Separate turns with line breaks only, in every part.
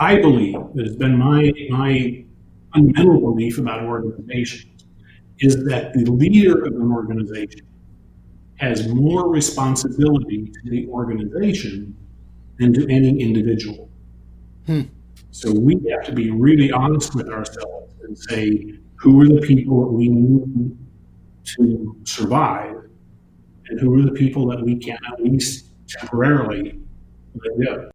I believe that has been my fundamental belief about organizations is that the leader of an organization has more responsibility to the organization than to any individual. So we have to be really honest with ourselves and say, who are the people that we need to survive, and who are the people that we can at least temporarily let go.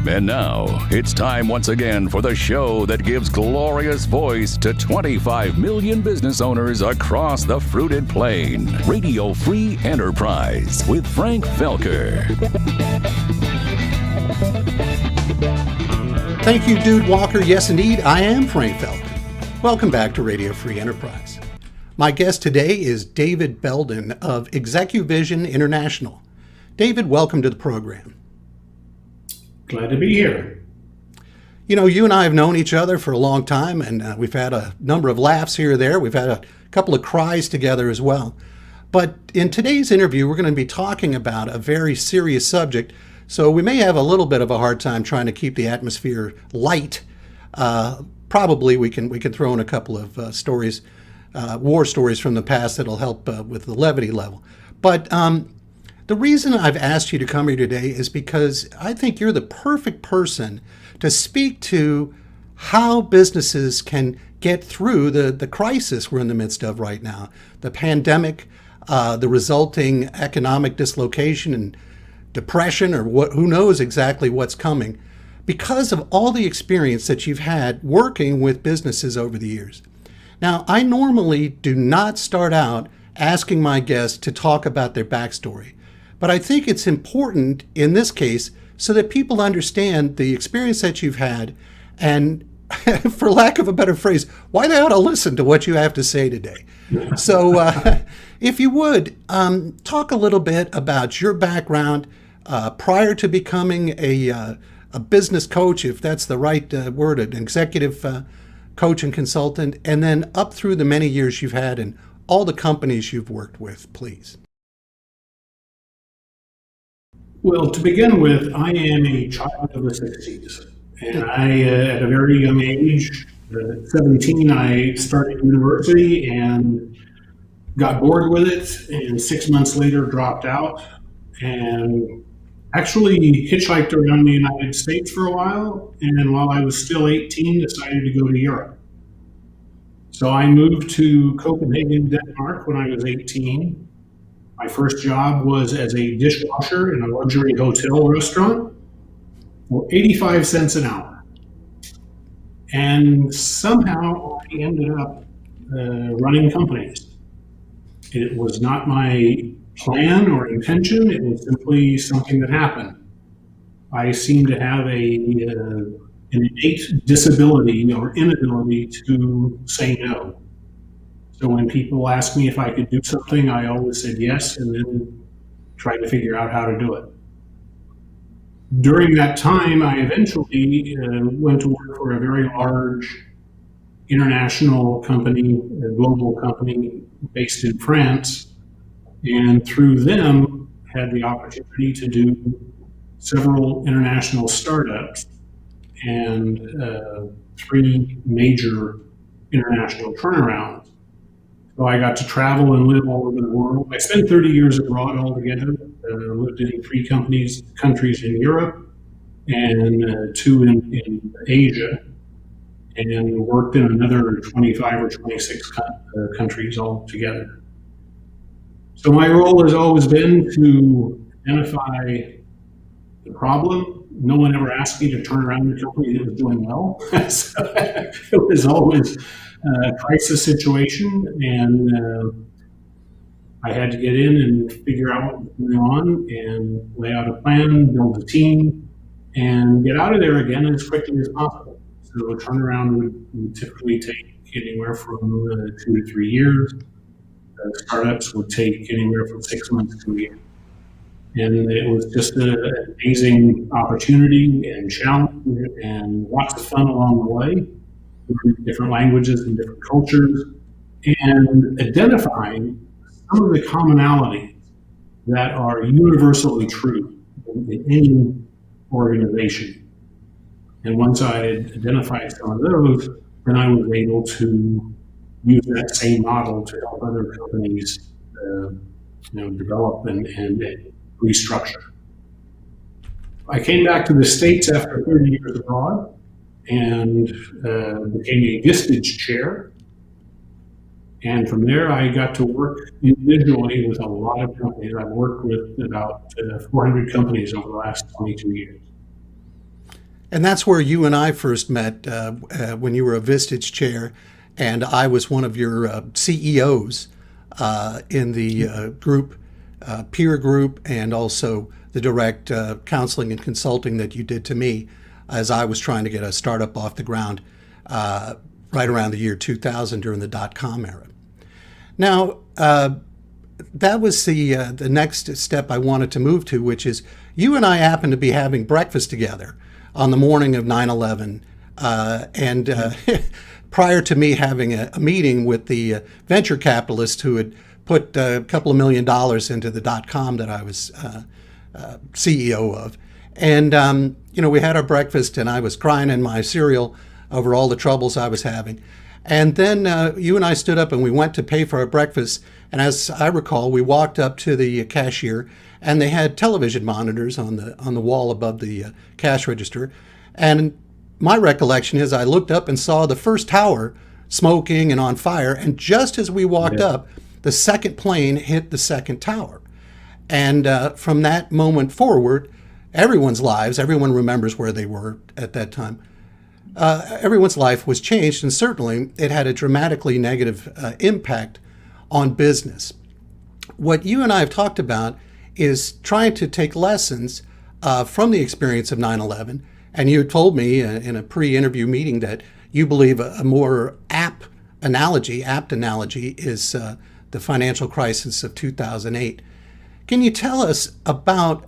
And now, it's time once again for the show that gives glorious voice to 25 million business owners across the fruited plain. Radio Free Enterprise with Frank Felker.
Thank you, Dude Walker. Yes, indeed, I am Frank Felker. Welcome back to Radio Free Enterprise. My guest today is David Belden of ExecuVision International. David, welcome to the program.
Glad to be here.
You know, you and I have known each other for a long time, and we've had a number of laughs here or there. We've had a couple of cries together as well. But in today's interview, we're going to be talking about a very serious subject, so we may have a little bit of a hard time trying to keep the atmosphere light. Probably we can throw in a couple of stories, war stories from the past that'll help with the levity level. But the reason I've asked you to come here today is because I think you're the perfect person to speak to how businesses can get through the crisis we're in the midst of right now, the pandemic, the resulting economic dislocation and depression, or who knows exactly what's coming, because of all the experience that you've had working with businesses over the years. Now, I normally do not start out asking my guests to talk about their backstory. But I think it's important in this case so that people understand the experience that you've had and, for lack of a better phrase, why they ought to listen to what you have to say today. So if you would, talk a little bit about your background prior to becoming a business coach, if that's the right word, an executive coach and consultant, and then up through the many years you've had and all the companies you've worked with, please.
Well, to begin with, I am a child of the 60s, and I, at a very young age, 17, I started university and got bored with it, and 6 months later dropped out, and actually hitchhiked around the United States for a while, and while I was still 18, decided to go to Europe. So I moved to Copenhagen, Denmark when I was 18. My first job was as a dishwasher in a luxury hotel restaurant for 85 cents an hour. And somehow I ended up running companies. It was not my plan or intention, it was simply something that happened. I seem to have an innate disability or inability to say no. So when people ask me if I could do something, I always said yes, and then tried to figure out how to do it. During that time, I eventually went to work for a very large international company, a global company based in France, and through them had the opportunity to do several international startups and 3 major international turnarounds. So I got to travel and live all over the world. I spent 30 years abroad altogether. Lived in 3 countries in Europe and 2 in Asia, and worked in another 25 or 26 countries altogether. So my role has always been to identify the problem. No one ever asked me to turn around a company that was doing well. So it was always a crisis situation, and I had to get in and figure out what was going on and lay out a plan, build a team, and get out of there again as quickly as possible. So a turnaround would typically take anywhere from 2 to 3 years. Startups would take anywhere from 6 months to a year. And it was just an amazing opportunity and challenge and lots of fun along the way, learning different languages and different cultures, and identifying some of the commonalities that are universally true in any organization. And once I had identified some of those, then I was able to use that same model to help other companies develop and restructure. I came back to the States after 30 years abroad and became a Vistage chair. And from there, I got to work individually with a lot of companies. I've worked with about 400 companies over the last 22 years.
And that's where you and I first met when you were a Vistage chair, and I was one of your CEOs in the group, peer group, and also the direct counseling and consulting that you did to me as I was trying to get a startup off the ground right around the year 2000 during the dot-com era. Now, that was the next step I wanted to move to, which is you and I happened to be having breakfast together on the morning of 9/11, and prior to me having a meeting with the venture capitalist who had put a couple of $1 million into the dot-com that I was CEO of. And, we had our breakfast, and I was crying in my cereal over all the troubles I was having. And then you and I stood up and we went to pay for our breakfast. And as I recall, we walked up to the cashier, and they had television monitors on the wall above the cash register. And my recollection is I looked up and saw the first tower smoking and on fire. And just as we walked up, the second plane hit the second tower. And from that moment forward, everyone remembers where they were at that time. Everyone's life was changed, and certainly it had a dramatically negative impact on business. What you and I have talked about is trying to take lessons from the experience of 9/11. And you told me in a pre-interview meeting that you believe a more apt analogy is the financial crisis of 2008. Can you tell us about,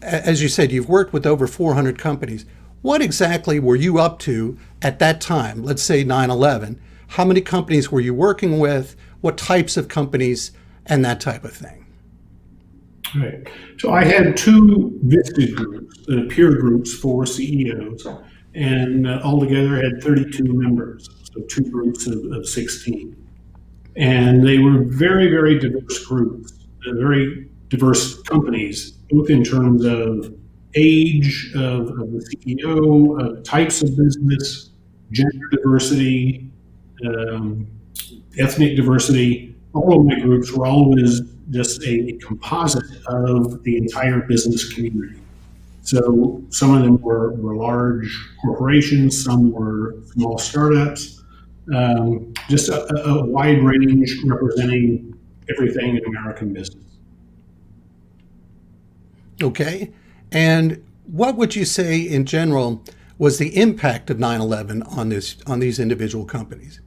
as you said, you've worked with over 400 companies. What exactly were you up to at that time? Let's say 9/11. How many companies were you working with? What types of companies and that type of thing?
Right. So I had two Vistage groups, peer groups for CEOs, and altogether had 32 members, so two groups of 16. And they were very, very diverse groups, very diverse companies, both in terms of age of the CEO, types of business, gender diversity, ethnic diversity. All of my groups were always just a composite of the entire business community. So some of them were large corporations, some were small startups, just a wide range representing everything in American business.
Okay. And what would you say in general was the impact of 9/11 on these individual companies?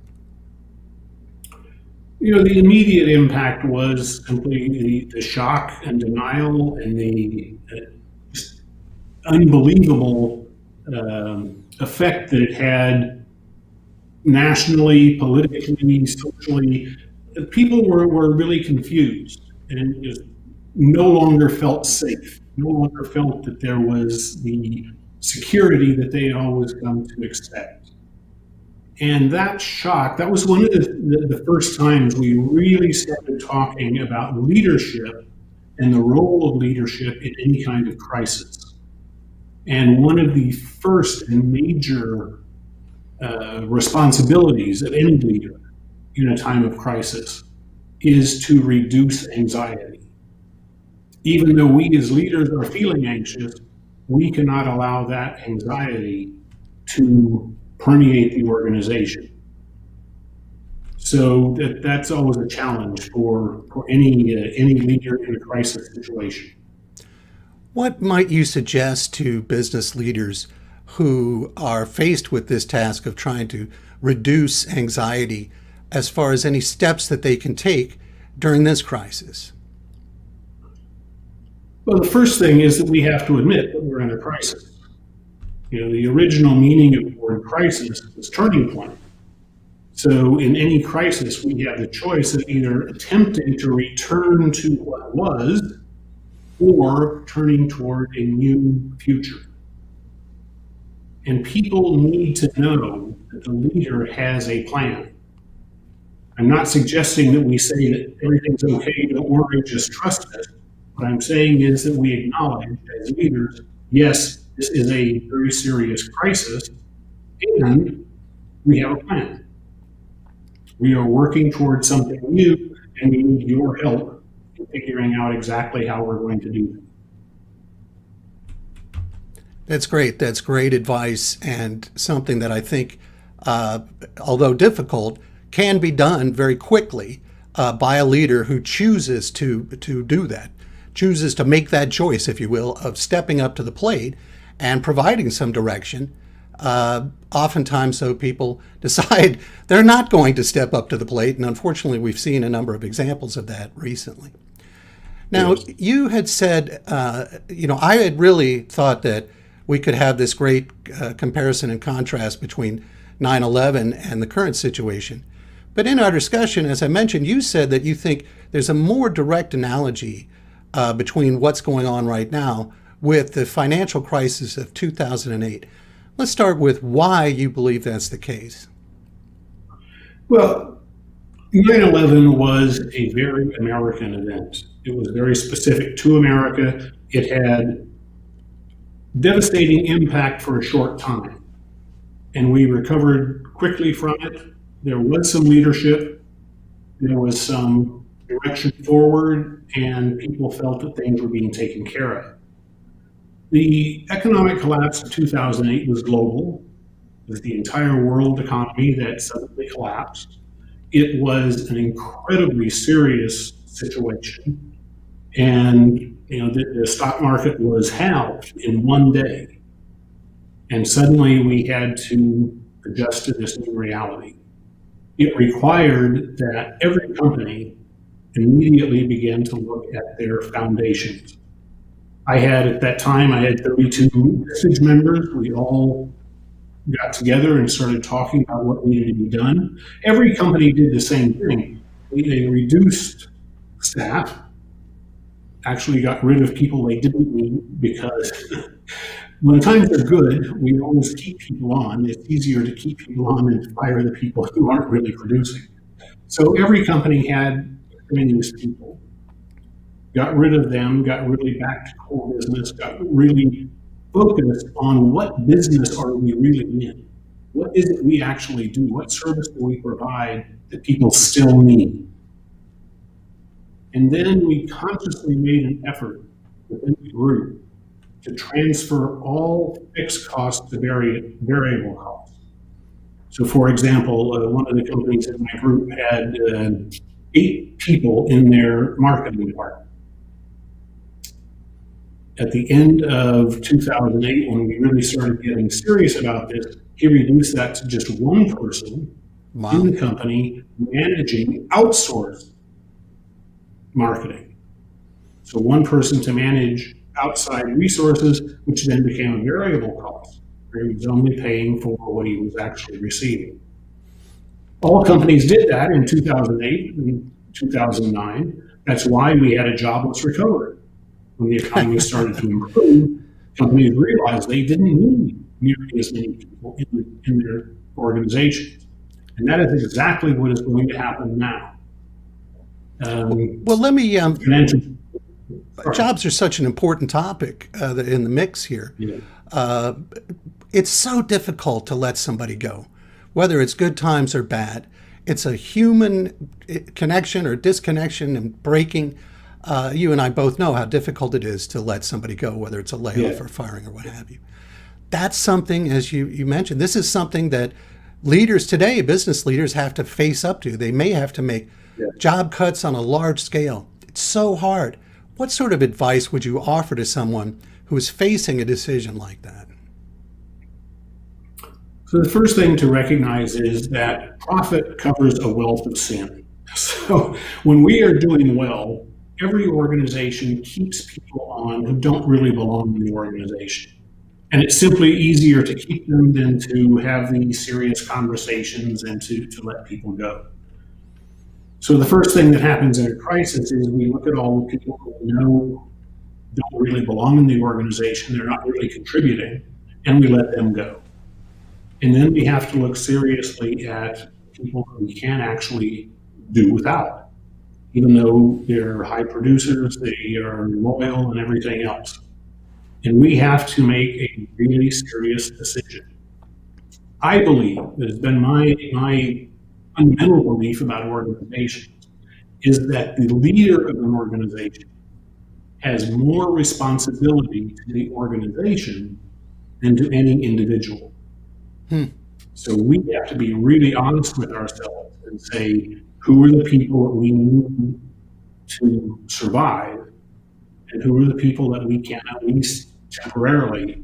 The immediate impact was simply the shock and denial and the unbelievable effect that it had nationally, politically, socially. People were really confused and just no longer felt safe, no longer felt that there was the security that they had always come to expect. And that shock, that was one of the first times we really started talking about leadership and the role of leadership in any kind of crisis. And one of the first and major responsibilities of any leader in a time of crisis is to reduce anxiety. Even though we as leaders are feeling anxious, we cannot allow that anxiety to permeate the organization. So that's always a challenge for any leader in a crisis situation.
What might you suggest to business leaders who are faced with this task of trying to reduce anxiety as far as any steps that they can take during this crisis?
Well, the first thing is that we have to admit that we're in a crisis. The original meaning of the word crisis is turning point. So in any crisis, we have the choice of either attempting to return to what was or turning toward a new future. And people need to know that the leader has a plan. I'm not suggesting that we say that everything's okay, don't worry, just trust us. What I'm saying is that we acknowledge as leaders, yes, this is a very serious crisis, and we have a plan. We are working towards something new, and we need your help in figuring out exactly how we're going to do it.
That's great. That's great advice, and something that I think, although difficult, can be done very quickly by a leader who chooses to do that, chooses to make that choice, if you will, of stepping up to the plate and providing some direction. Oftentimes, though, people decide they're not going to step up to the plate, and unfortunately, we've seen a number of examples of that recently. Now, you had said, I had really thought that we could have this great comparison and contrast between 9/11 and the current situation. But in our discussion, as I mentioned, you said that you think there's a more direct analogy between what's going on right now with the financial crisis of 2008. Let's start with why you believe that's the case.
Well, 9/11 was a very American event. It was very specific to America. It had devastating impact for a short time, and we recovered quickly from it. There was some leadership, there was some direction forward, and people felt that things were being taken care of. The economic collapse of 2008 was global. It was the entire world economy that suddenly collapsed. It was an incredibly serious situation. And the stock market was halved in one day. And suddenly we had to adjust to this new reality. It required that every company immediately begin to look at their foundations. At that time, I had 32 message members. We all got together and started talking about what needed to be done. Every company did the same thing. They reduced staff, actually got rid of people they didn't need, because when times are good, we always keep people on. It's easier to keep people on than to fire the people who aren't really producing. So every company had these people, got rid of them, got really back to core business, got really focused on what business are we really in? What is it we actually do? What service do we provide that people still need? And then we consciously made an effort within the group to transfer all fixed costs to variable costs. So for example, one of the companies in my group had 8 people in their marketing department. At the end of 2008, when we really started getting serious about this, he reduced that to just one person in the company managing outsourced marketing. So one person to manage outside resources, which then became a variable cost, where he was only paying for what he was actually receiving. All companies did that in 2008 and 2009. That's why we had a jobless recovery. When the economy started to improve, companies realized they didn't need nearly as many people in their organizations. And that is exactly what is going to happen now.
Well, let me. Jobs are such an important topic in the mix here. Yeah. It's so difficult to let somebody go, whether it's good times or bad. It's a human connection or disconnection and breaking. You and I both know how difficult it is to let somebody go, whether it's a layoff or firing or what have you. That's something, as you mentioned, this is something that leaders today, business leaders, have to face up to. They may have to make job cuts on a large scale. It's so hard. What sort of advice would you offer to someone who is facing a decision like that?
So the first thing to recognize is that profit covers a wealth of sin. So when we are doing well, every organization keeps people on who don't really belong in the organization. And it's simply easier to keep them than to have these serious conversations and to let people go. So the first thing that happens in a crisis is we look at all the people who know don't really belong in the organization, they're not really contributing, and we let them go. And then we have to look seriously at people who we can actually do without. Even though they're high producers, they are loyal and everything else. And we have to make a really serious decision. I believe, that has been my fundamental belief about organizations, is that the leader of an organization has more responsibility to the organization than to any individual. So we have to be really honest with ourselves and say, who are the people that we need to survive, and who are the people that we can at least temporarily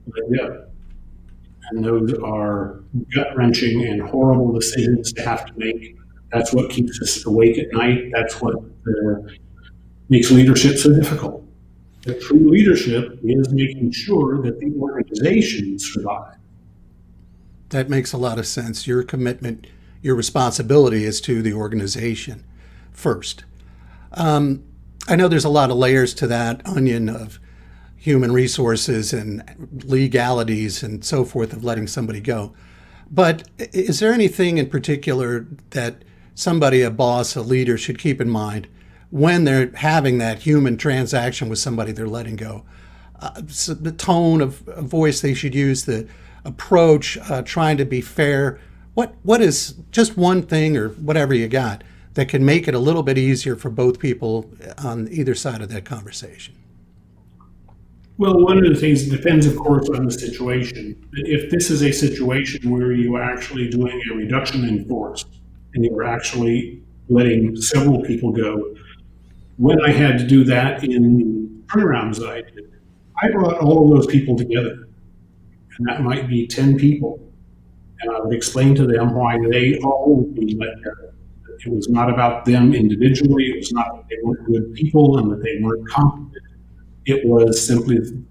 let go? And those are gut-wrenching and horrible decisions to have to make. That's what keeps us awake at night. That's what makes leadership so difficult. The true leadership is making sure that the organization survives.
That makes a lot of sense. Your commitment, your responsibility is to the organization first. I know there's a lot of layers to that onion of human resources and legalities and so forth of letting somebody go. But is there anything in particular that somebody, a boss, a leader should keep in mind when they're having that human transaction with somebody they're letting go? So the tone of voice they should use, the approach, trying to be fair. What is just one thing or whatever you got that can make it a little bit easier for both people on either side of that conversation?
Well, one of the things depends, of course, on the situation. If this is a situation where you are actually doing a reduction in force and you are actually letting several people go, when I had to do that in the turnarounds that I did, I brought all of those people together. And that might be 10 people. And I would explain to them why they all would be let go. It was not about them individually. It was not that they weren't good people and that they weren't competent. It was simply the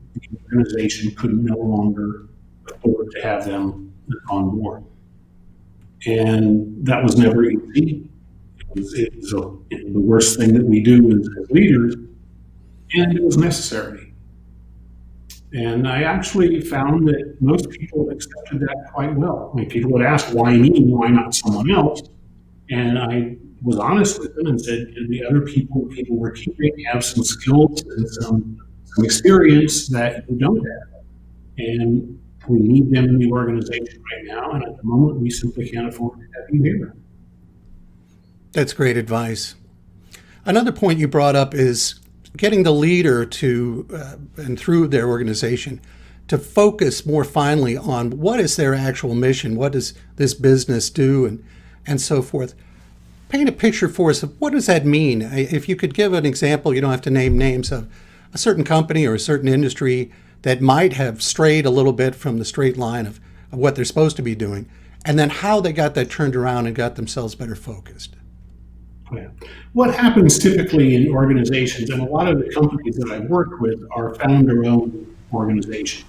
organization could no longer afford to have them on board. And that was never easy. It was the worst thing that we do as leaders, and it was necessary. And I actually found that most people accepted that quite well. I mean, people would ask, why me? Why not someone else? And I was honest with them and said, the other people were keeping have some skills and some experience that you don't have. And we need them in the organization right now. And at the moment, we simply can't afford to have you here.
That's great advice. Another point you brought up is getting the leader to, and through their organization, to focus more finely on what is their actual mission, what does this business do, and so forth. Paint a picture for us of what does that mean? If you could give an example, you don't have to name names, of a certain company or a certain industry that might have strayed a little bit from the straight line of what they're supposed to be doing, and then how they got that turned around and got themselves better focused.
Yeah. What happens typically in organizations, and a lot of the companies that I've worked with are founder-owned organizations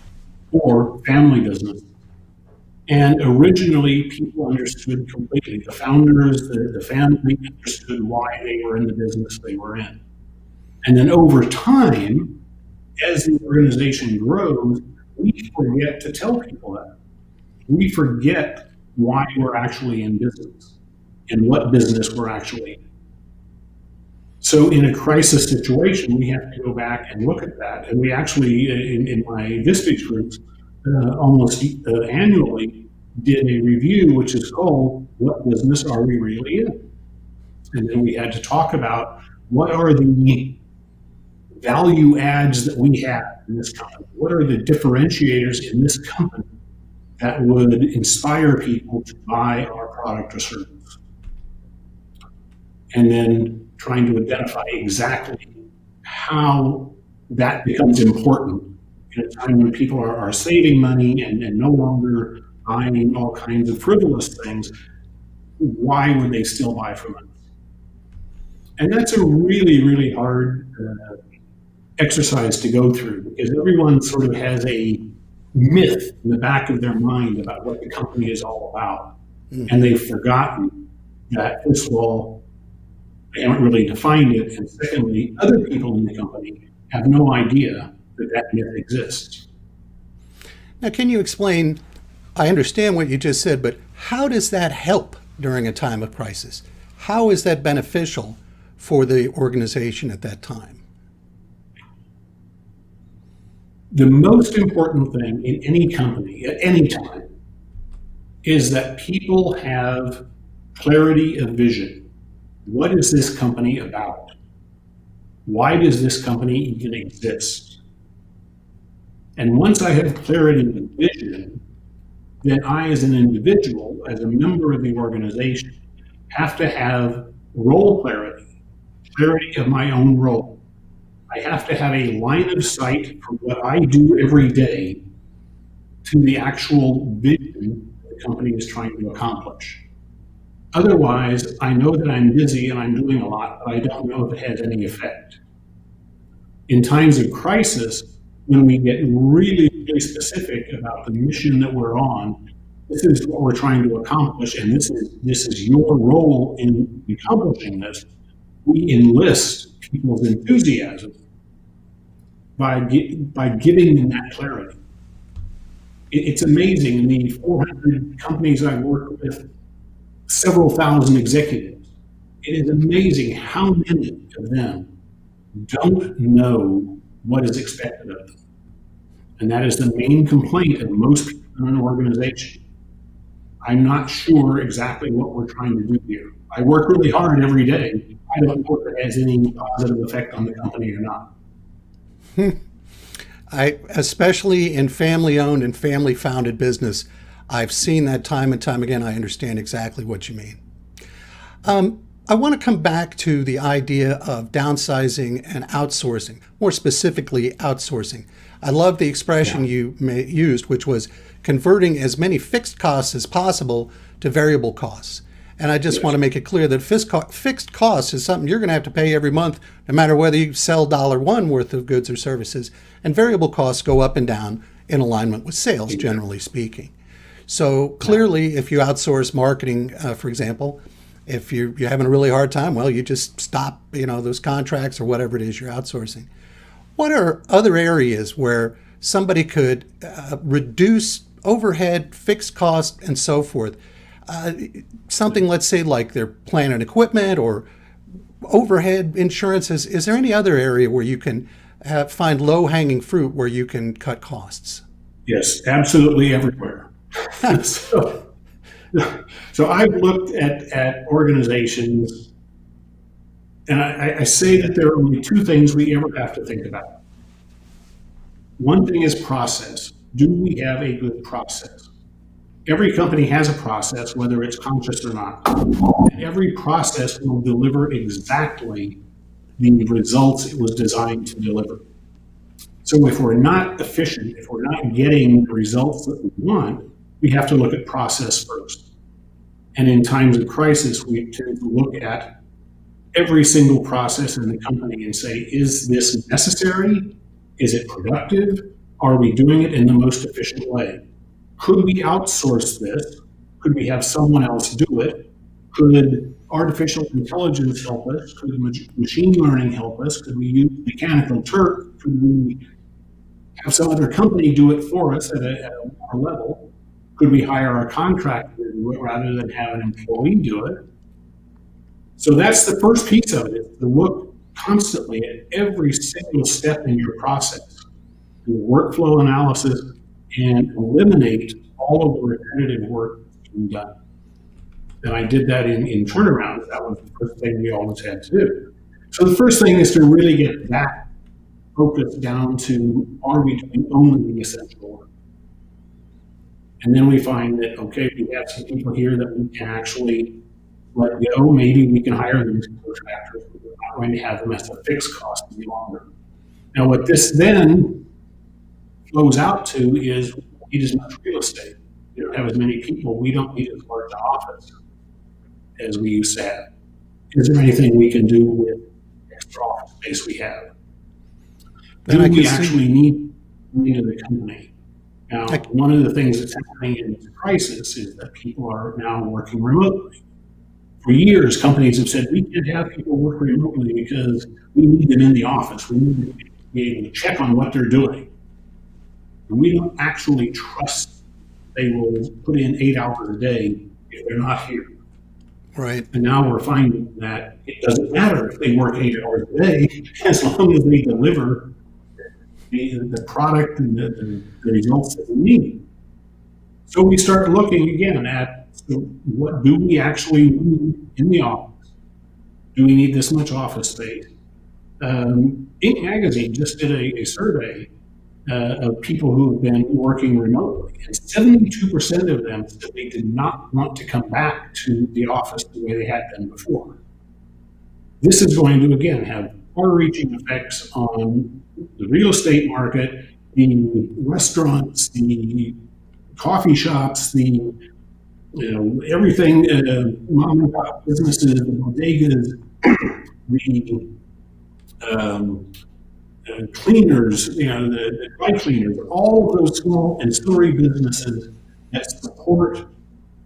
or family businesses. And originally, people understood completely. The founders, the family understood why they were in the business they were in. And then over time, as the organization grows, we forget to tell people that. We forget why we're actually in business and what business we're actually in. So in a crisis situation, we have to go back and look at that. And we actually, in my Vistage groups, almost annually did a review, which is called, What Business Are We Really In? And then we had to talk about what are the value adds that we have in this company? What are the differentiators in this company that would inspire people to buy our product or service? And then trying to identify exactly how that becomes important in a time when people are saving money and no longer buying all kinds of frivolous things. Why would they still buy from us? And that's a really, really hard exercise to go through, because everyone sort of has a myth in the back of their mind about what the company is all about. And they've forgotten that, first of all, they haven't really defined it, and secondly, other people in the company have no idea that that myth exists.
Now, can you explain? I understand what you just said, but how does that help during a time of crisis? How is that beneficial for the organization at that time?
The most important thing in any company at any time is that people have clarity of vision. What is this company about? Why does this company even exist? And once I have clarity of vision, then I, as an individual, as a member of the organization, have to have role clarity, clarity of my own role. I have to have a line of sight from what I do every day to the actual vision the company is trying to accomplish. Otherwise, I know that I'm busy and I'm doing a lot, but I don't know if it has any effect. In times of crisis, when we get really, really specific about the mission that we're on, this is what we're trying to accomplish, and this is your role in accomplishing this. We enlist people's enthusiasm by giving them that clarity. It's amazing. In the 400 companies I've worked with, several thousand executives, it is amazing how many of them don't know what is expected of them. And that is the main complaint of most people in an organization. I'm not sure exactly what we're trying to do here. I work really hard every day. I don't know if it has any positive effect on the company or not.
Especially in family-owned and family-founded business, I've seen that time and time again. I understand exactly what you mean. I want to come back to the idea of downsizing and outsourcing, more specifically outsourcing. I love the expression you used, which was converting as many fixed costs as possible to variable costs. And I just want to make it clear that fixed costs is something you're going to have to pay every month, no matter whether you sell $1 worth of goods or services. And variable costs go up and down in alignment with sales, generally speaking. So clearly, if you outsource marketing, for example, if you're having a really hard time, well, you just stop, those contracts or whatever it is you're outsourcing. What are other areas where somebody could reduce overhead, fixed cost, and so forth? Something, let's say, like their plant and equipment or overhead insurances. Is there any other area where you can find low-hanging fruit where you can cut costs?
Yes, absolutely everywhere. So I've looked at organizations, and I say that there are only two things we ever have to think about. One thing is process. Do we have a good process? Every company has a process, whether it's conscious or not. And every process will deliver exactly the results it was designed to deliver. So if we're not efficient, if we're not getting the results that we want, we have to look at process first. And in times of crisis, we tend to look at every single process in the company and say, is this necessary? Is it productive? Are we doing it in the most efficient way? Could we outsource this? Could we have someone else do it? Could artificial intelligence help us? Could machine learning help us? Could we use Mechanical Turk? Could we have some other company do it for us at a lower level? Could we hire a contractor to do it rather than have an employee do it? So that's the first piece of it, is to look constantly at every single step in your process, do workflow analysis, and eliminate all of the repetitive work that's being done. And I did that in turnarounds. That was the first thing we always had to do. So the first thing is to really get that focus down to, are we doing only the essential work? And then we find that, okay, we have some people here that we can actually let go. Maybe we can hire them as contractors, but we're not going to have them as a fixed cost any longer. Now, what this then flows out to is we don't need as much real estate. We don't have as many people. We don't need as large an office as we used to have. Is there anything we can do with extra office space we have? Do we actually need the company? Now, one of the things that's happening in this crisis is that people are now working remotely. For years, companies have said, we can't have people work remotely because we need them in the office. We need them be able to check on what they're doing. And we don't actually trust they will put in 8 hours a day if they're not here.
Right.
And now we're finding that it doesn't matter if they work 8 hours a day, as long as they deliver the product and the results that we need. So we start looking again at, so what do we actually need in the office? Do we need this much office space? Inc. Magazine just did a survey of people who have been working remotely, and 72% of them said they did not want to come back to the office the way they had been before. This is going to, again, have far-reaching effects on the real estate market, the restaurants, the coffee shops, the everything, mom and pop businesses, the bodegas, the cleaners, the dry cleaners, all of those small ancillary businesses that support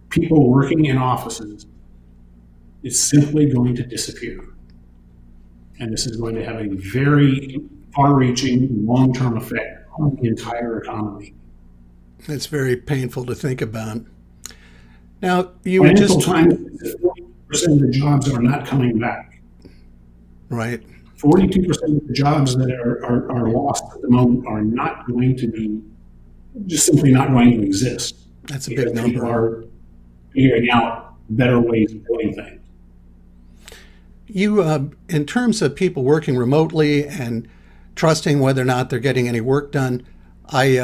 people working in offices is simply going to disappear. And this is going to have a very far-reaching, long-term effect on the entire economy.
That's very painful to think about. Now, you
were
just...
times, 40% of the jobs are not coming back.
Right.
42% of the jobs that are lost at the moment are not going to be, just simply not going to exist.
That's a big number.
People are figuring out better ways of doing things.
You, in terms of people working remotely and trusting whether or not they're getting any work done, I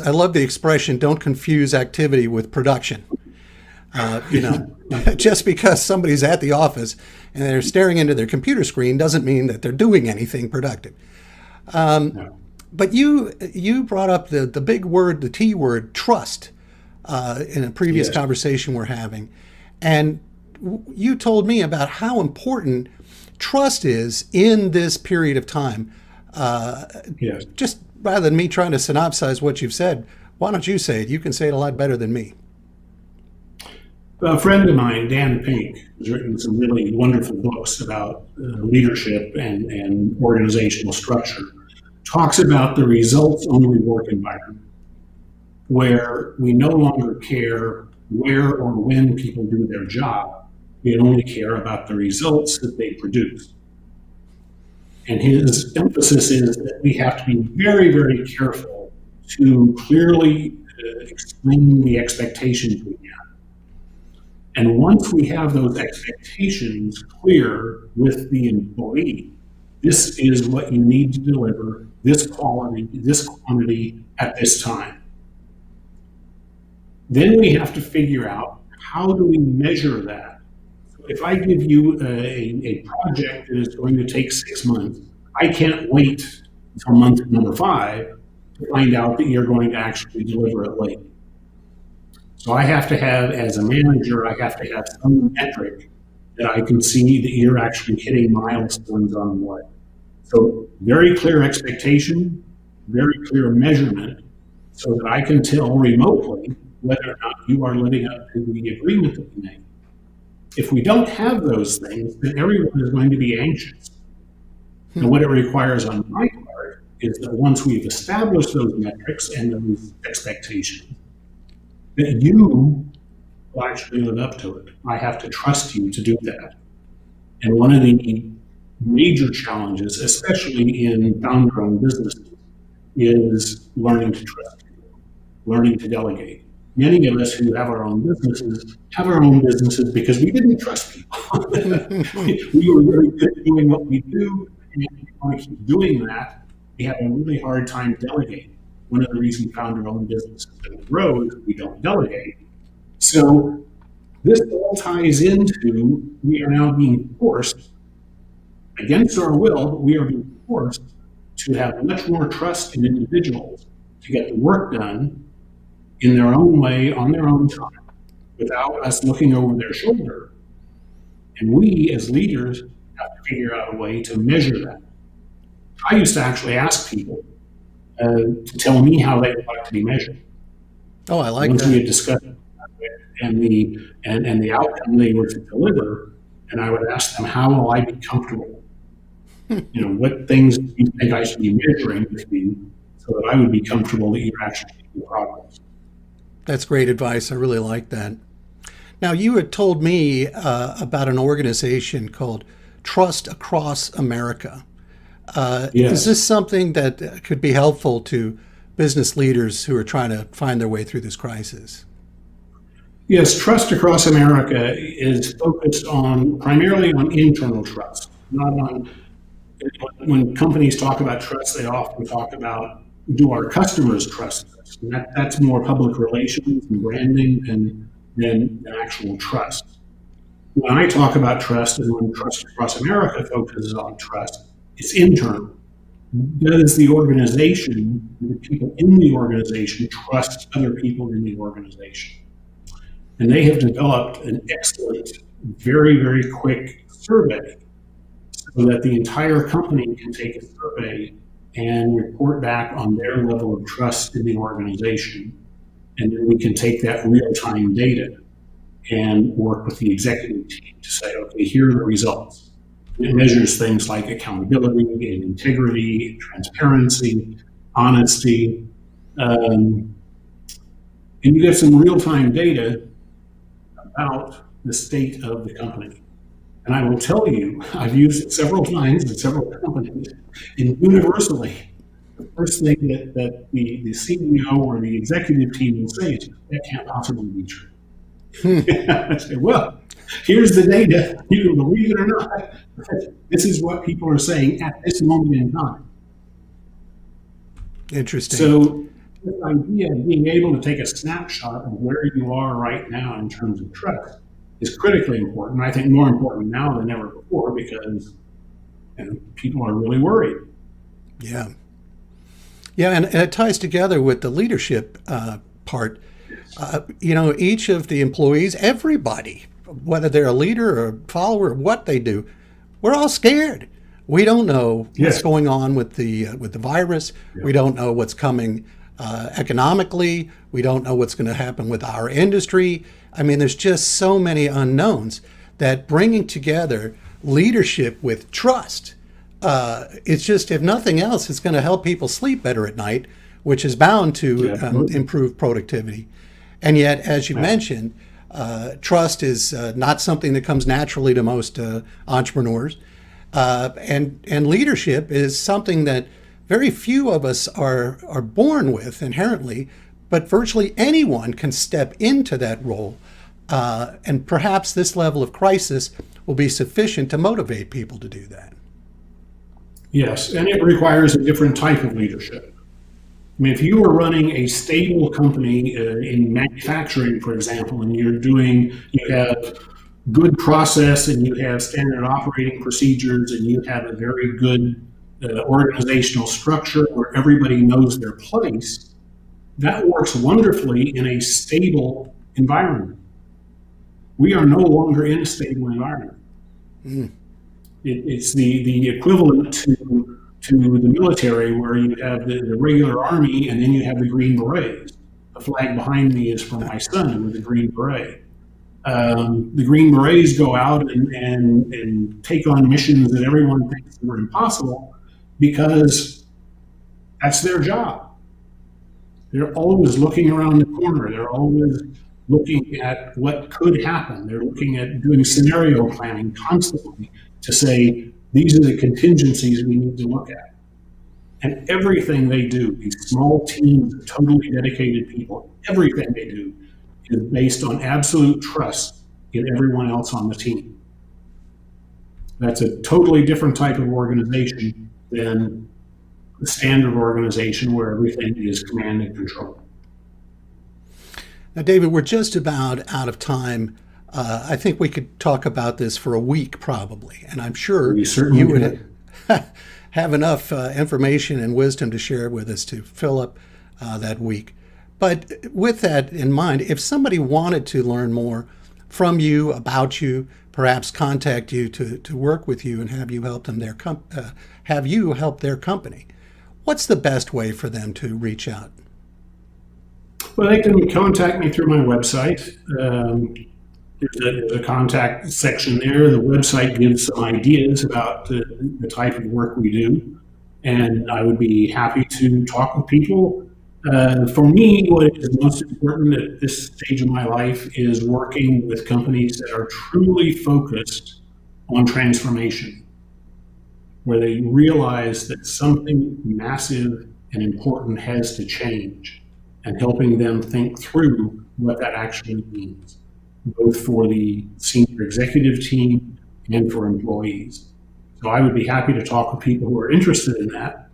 love the expression, don't confuse activity with production. Just because somebody's at the office and they're staring into their computer screen doesn't mean that they're doing anything productive.
No.
But you brought up the big word, the T word, trust, in a previous conversation we're having. And you told me about how important trust is in this period of time. Just rather than me trying to synopsize what you've said, why don't you say it? You can say it a lot better than me.
A friend of mine, Dan Pink, has written some really wonderful books about leadership and organizational structure. Talks about the results-only work environment, where we no longer care where or when people do their job. We only care about the results that they produce. And his emphasis is that we have to be very, very careful to clearly explain the expectations we have. And once we have those expectations clear with the employee, this is what you need to deliver, this quality, this quantity at this time. Then we have to figure out, how do we measure that? If I give you a project that is going to take 6 months, I can't wait until month number 5 to find out that you're going to actually deliver it late. So I have to have, as a manager, I have to have some metric that I can see that you're actually hitting milestones on what. So very clear expectation, very clear measurement, so that I can tell remotely whether or not you are living up to the agreement that we made. If we don't have those things, then everyone is going to be anxious. And what it requires on my part is that once we've established those metrics and those expectations, that you will actually live up to it. I have to trust you to do that. And one of the major challenges, especially in founder-owned businesses, is learning to trust people, learning to delegate. Many of us who have our own businesses because we didn't trust people. We were very good at doing what we do, and if we want to keep doing that, we have a really hard time delegating. One of the reasons founder-owned businesses don't grow is we don't delegate. So this all ties into, we are now being forced, against our will, but we are being forced to have much more trust in individuals to get the work done in their own way, on their own time, without us looking over their shoulder. And we, as leaders, have to figure out a way to measure that. I used to actually ask people to tell me how they would like to be measured.
Oh, I like
Once
that.
we had discussed and the outcome they were to deliver, and I would ask them, how will I be comfortable? What things do you think I should be measuring with you so that I would be comfortable that you're actually making progress?
That's great advice. I really like that. Now, you had told me about an organization called Trust Across America. Is
Yes.
this something that could be helpful to business leaders who are trying to find their way through this crisis?
Yes, Trust Across America is focused on primarily on internal trust, not on when companies talk about trust, they often talk about, do our customers trust us? And that's more public relations and branding than actual trust. When I talk about trust and when Trust Across America focuses on trust, it's internal. Does the organization, the people in the organization, trust other people in the organization? And they have developed an excellent, very, very quick survey so that the entire company can take a survey and report back on their level of trust in the organization. And then we can take that real-time data and work with the executive team to say, okay, here are the results. It measures things like accountability and integrity, transparency, honesty. And you get some real-time data about the state of the company. And I will tell you, I've used it several times in several companies, and universally, the first thing that the CEO or the executive team will say is, that can't possibly be true. I say, well, here's the data. You can believe it or not. This is what people are saying at this moment in time.
Interesting.
So this idea of being able to take a snapshot of where you are right now in terms of trust is critically important. I think more important now than ever before because people are really worried.
Yeah. Yeah, and it ties together with the leadership part. Each of the employees, everybody, whether they're a leader or a follower, what they do, we're all scared. We don't know what's going on with the virus. Yeah. We don't know what's coming economically. We don't know what's going to happen with our industry. I mean, there's just so many unknowns that bringing together leadership with trust, it's just, if nothing else, it's going to help people sleep better at night, which is bound to improve productivity. And yet, as you mentioned, trust is not something that comes naturally to most entrepreneurs. And leadership is something that very few of us are born with inherently, but virtually anyone can step into that role. And perhaps this level of crisis will be sufficient to motivate people to do that.
Yes, and it requires a different type of leadership. I mean, if you are running a stable company in manufacturing, for example, and you have good process and you have standard operating procedures and you have a very good organizational structure where everybody knows their place, that works wonderfully in a stable environment. We are no longer in a stable environment. It's the equivalent to the military, where you have the regular army and then you have the Green Berets. The flag behind me is from my son with the Green Beret. The Green Berets go out and take on missions that everyone thinks are impossible because that's their job. They're always looking around the corner. They're always looking at what could happen. They're looking at doing scenario planning constantly to say, these are the contingencies we need to look at. And everything they do, these small teams of totally dedicated people, everything they do is based on absolute trust in everyone else on the team. That's a totally different type of organization than the standard organization where everything is command and control.
Now, David, we're just about out of time. I think we could talk about this for a week probably, and I'm sure you would have enough information and wisdom to share with us to fill up that week. But with that in mind, if somebody wanted to learn more from you, about you, perhaps contact you to work with you and have you help them help their company, what's the best way for them to reach out?
Well, they can contact me through my website. there's a contact section there. The website gives some ideas about the type of work we do, and I would be happy to talk with people. For me, what is most important at this stage of my life is working with companies that are truly focused on transformation, where they realize that something massive and important has to change, and helping them think through what that actually means, both for the senior executive team and for employees. So I would be happy to talk with people who are interested in that.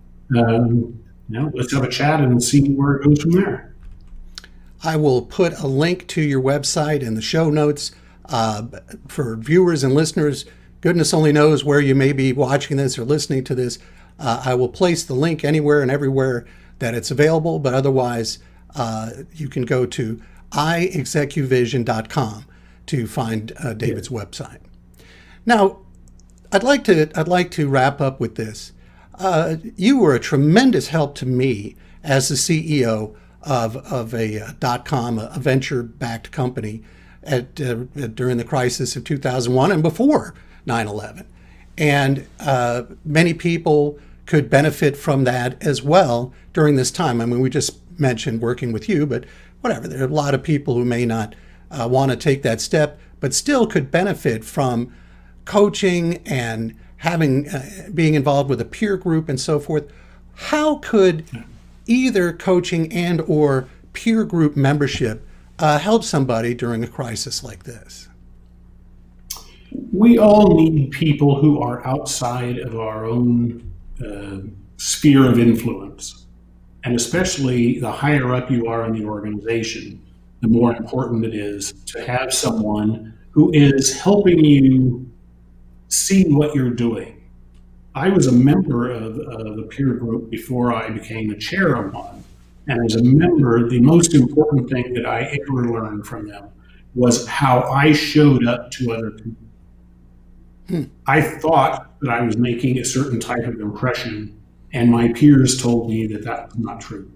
Let's have a chat and see where it goes from there.
I will put a link to your website in the show notes for viewers and listeners. Goodness only knows where you may be watching this or listening to this. I will place the link anywhere and everywhere that it's available, but otherwise you can go to ExecuVision.com to find David's website. Now, I'd like to wrap up with this. You were a tremendous help to me as the CEO of a .com, a venture-backed company during the crisis of 2001 and before 9/11. And many people could benefit from that as well during this time. I mean, we just mentioned working with you, but whatever. There are a lot of people who may not want to take that step, but still could benefit from coaching and having being involved with a peer group and so forth. How could either coaching and or peer group membership help somebody during a crisis like this?
We all need people who are outside of our own sphere of influence. And especially the higher up you are in the organization, the more important it is to have someone who is helping you see what you're doing. I was a member of a peer group before I became the chair of one. And as a member, the most important thing that I ever learned from them was how I showed up to other people. I thought that I was making a certain type of impression, and my peers told me that that was not true.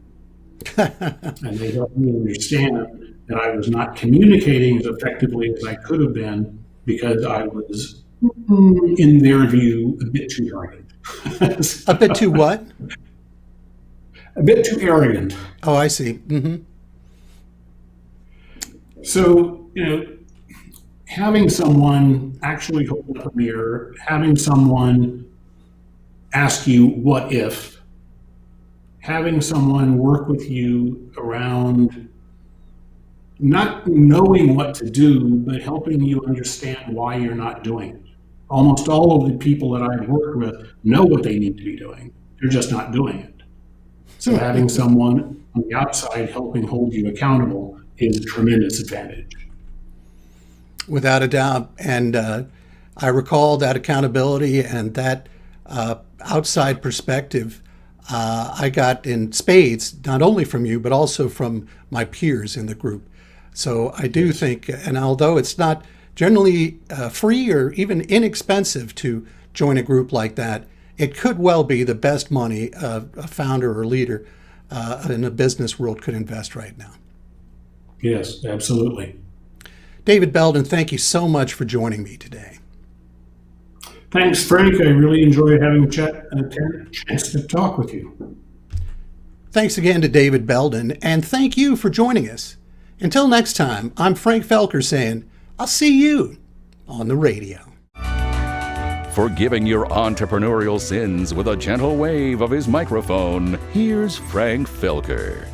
And they helped me understand that I was not communicating as effectively as I could have been because I was, in their view, a bit too arrogant.
A bit too what?
A bit too arrogant.
Oh, I see. Mm-hmm.
So, having someone actually hold up a mirror, having someone ask you what if, having someone work with you around not knowing what to do, but helping you understand why you're not doing it. Almost all of the people that I've worked with know what they need to be doing. They're just not doing it. So having someone on the outside helping hold you accountable is a tremendous advantage.
Without a doubt. And I recall that accountability and that outside perspective I got in spades, not only from you, but also from my peers in the group. So I do think, and although it's not generally free or even inexpensive to join a group like that, it could well be the best money a founder or leader in the business world could invest right now.
Yes, absolutely.
David Belden, thank you so much for joining me today.
Thanks, Frank. I really enjoyed having a chance to talk with you.
Thanks again to David Belden, and thank you for joining us. Until next time, I'm Frank Felker saying, I'll see you on the radio.
Forgiving your entrepreneurial sins with a gentle wave of his microphone, here's Frank Felker.